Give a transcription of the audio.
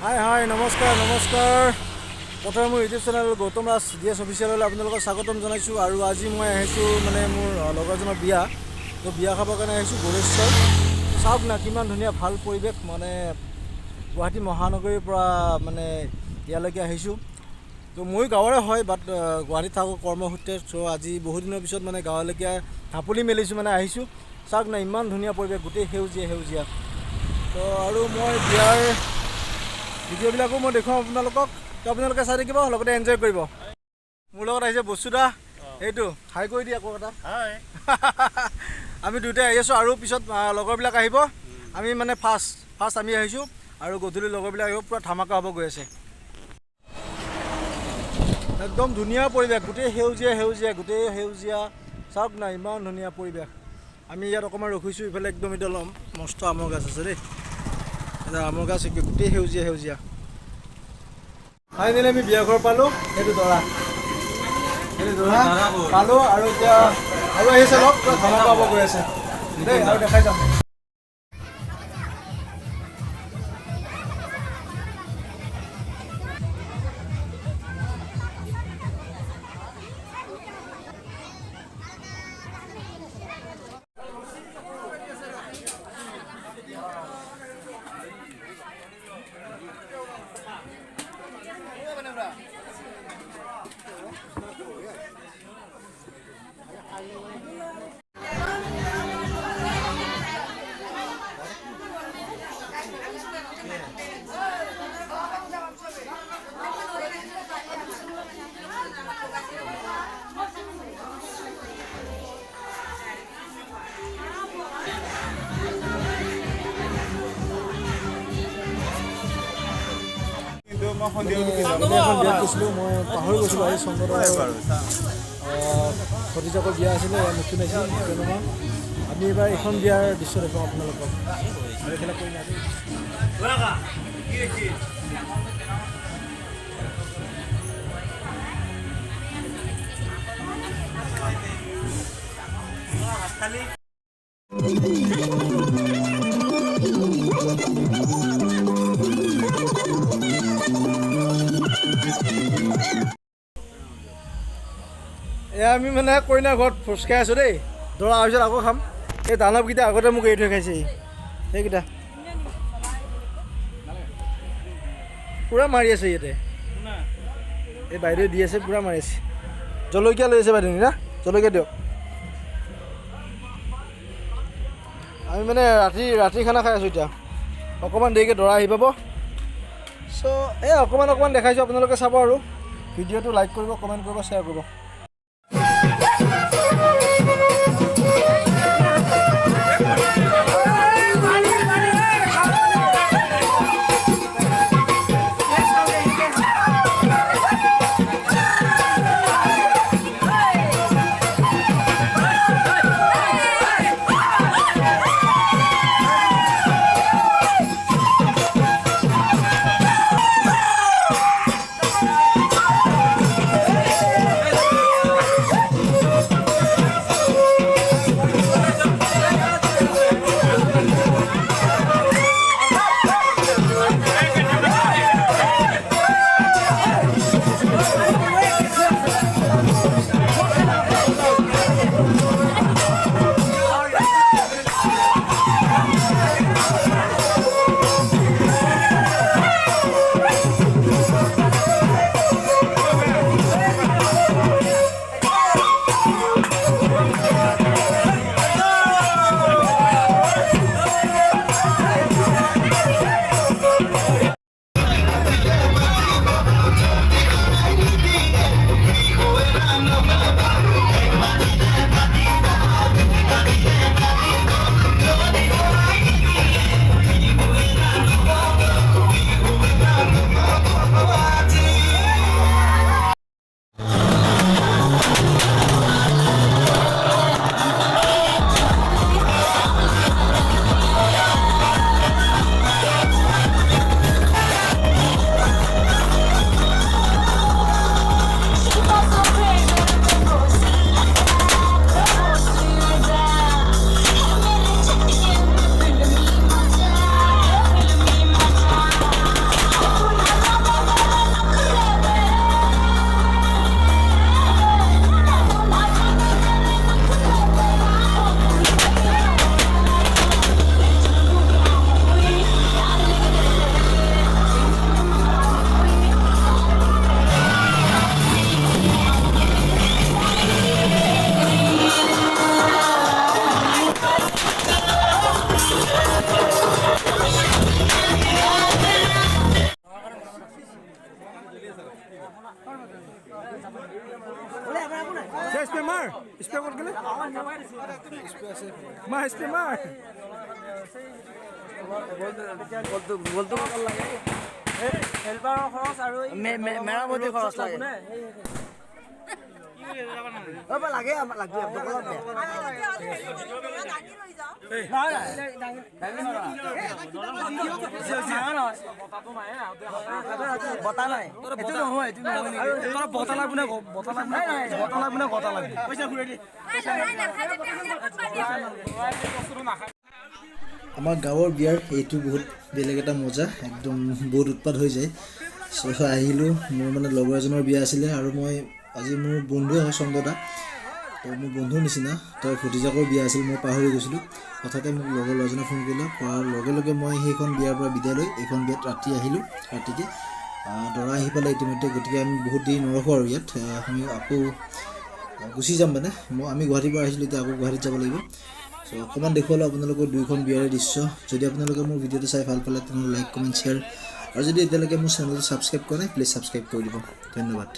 হাই হাই নমস্কাৰ নমস্কাৰ প্ৰথমে মোৰ ইউটিউব চেনেল গৌতম ৰাজ DS অফিচিয়েললৈ আপোনালোকক স্বাগতম জনাইছোঁ। আৰু আজি মই আহিছোঁ মানে মোৰ লগৰজনৰ বিয়া, তো বিয়া খাবৰ কাৰণে আহিছোঁ গৌৰেশ্বৰ। চাওক না কিমান ধুনীয়া ভাল পৰিৱেশ, মানে গুৱাহাটী মহানগৰীৰ পৰা মানে ইয়ালৈকে আহিছোঁ। তো মই গাঁৱৰে হয়, বাট গুৱাহাটীত থাকোঁ কৰ্মসূত্ৰে। চ' আজি বহুত দিনৰ পিছত মানে গাঁৱলৈকে ঢাপলি মেলিছোঁ, মানে আহিছোঁ। চাওক না ইমান ধুনীয়া পৰিৱেশ, গোটেই সেউজীয়া সেউজীয়া। তো আৰু মই বিয়াৰ ভিডিঅ'বিলাকো মই দেখুৱাম আপোনালোকক, তো আপোনালোকে চাই থাকিব, লগতে এনজয় কৰিব। মোৰ লগত আহিছে বস্তুদা, সেইটো হাই কৰি দিয়ে আকৌ এটা। আমি দুয়োটাই আহি আছোঁ, আৰু পিছত লগৰবিলাক আহিব। আমি মানে ফাৰ্ষ্ট আমি আহিছোঁ, আৰু গধূলি লগৰবিলাক আহিব, পূৰা ধামাকা হ'ব গৈ আছে। একদম ধুনীয়া পৰিৱেশ, গোটেই সেউজীয়া সেউজীয়া, গোটেই সেউজীয়া। চাওক না ইমান ধুনীয়া পৰিৱেশ। আমি ইয়াত অকণমান ৰখিছোঁ, ইফালে একদম এতিয়া ল'ম মস্ত আমৰ গাছ আছে দেই, এতিয়া আমৰ গাছ গোটেই সেউজীয়া সেউজীয়া। ফাইনেলি আমি বিয়া ঘৰ পালোঁ, সেইটো দৰা পালোঁ, আৰু এতিয়া আৰু আহিছে লগ, পূৰা ধামাকা হ'ব গৈ আছে দেই, আৰু দেখাই যাম। এখন বিয়াত গৈছিলোঁ, মই পাহৰি গৈছিলোঁ। আজি চন্দ্ৰদৰ ভতিজাকৰ বিয়া আছিলে, মুক্তি নাছিল কেইজনমান। আমি এইবাৰ এইখন বিয়াৰ দৃশ্য দেখুৱাম আপোনালোকক। আৰু এইফালে কৈ এয়া আমি মানে কইনা ঘৰত ভোজ খাই আছোঁ দেই। দৰা অহাৰ পিছত আকৌ খাম। এই দানৱকেইটা আগতে মোক এৰি থৈ খাইছেহি, সেইকেইটা পূৰা মাৰি আছে ইয়াতে। এই বাইদেউ দি আছে, পূৰা মাৰি আছে। জলকীয়া লৈ আছে বাইদেউ না, জলকীয়া দিয়ক। আমি মানে ৰাতি খানা খাই আছোঁ এতিয়া। অকণমান দেৰিকৈ দৰা আহি পাব। চ' এই অকণমান দেখাইছোঁ, আপোনালোকে চাব। আৰু ভিডিঅ'টো লাইক কৰিব, কমেণ্ট কৰিব, শ্বেয়াৰ কৰিব। स्प्रे मार स्प्रे कर गेले मार स्प्रे मार বলতো কল লাগে হেল্পাৰৰ খৰচ আৰু মেৰামতি খৰচ লাগে অবা লাগে আমাৰ লাগবে দোকানত বতা নাই এটো নহয় এটো নহয় তোৰ বতা লাগব না বতা লাগব না বতা লাগব পইচা ঘুৰাই দি আমাৰ গাঁৱৰ বিয়াৰ এইটো বহুত বেলেগ এটা মজা একদম বহুত উৎপাত হৈ যায় আহিলোঁ মোৰ মানে লগৰ এজনৰ বিয়া আছিলে আৰু মই আজি মোৰ বন্ধুৱে হয় চন্দদা তো মোৰ বন্ধুৰ নিচিনা তই ভতিজাকৰ বিয়া আছিল মই পাহৰি গৈছিলোঁ হঠাতে মোক লগৰ ল'ৰাজনে ফোন কৰিলে কোৱাৰ লগে লগে মই সেইখন বিয়াৰ পৰা বিদায় লৈ এইখন বিয়াত ৰাতি আহিলোঁ ৰাতিকে দৰা আহি পালে ইতিমধ্যে গতিকে আমি বহুত দেৰি নৰখোঁ আৰু ইয়াত আমি আকৌ গুচি যাম মানে আমি গুৱাহাটীৰ পৰা আহিছিলোঁ এতিয়া আকৌ গুৱাহাটীত যাব লাগিব চ' অকণমান দেখুৱালোঁ আপোনালোকৰ দুইখন বিয়াৰে দৃশ্য যদি আপোনালোকে মোৰ ভিডিঅ'টো চাই ভাল পালে তেনেহ'লে লাইক কমেণ্ট শ্বেয়াৰ আৰু যদি এতিয়ালৈকে মোৰ চেনেলটো ছাবস্ক্ৰাইব কৰা নাই প্লিজ ছাবস্ক্ৰাইব কৰি দিব ধন্যবাদ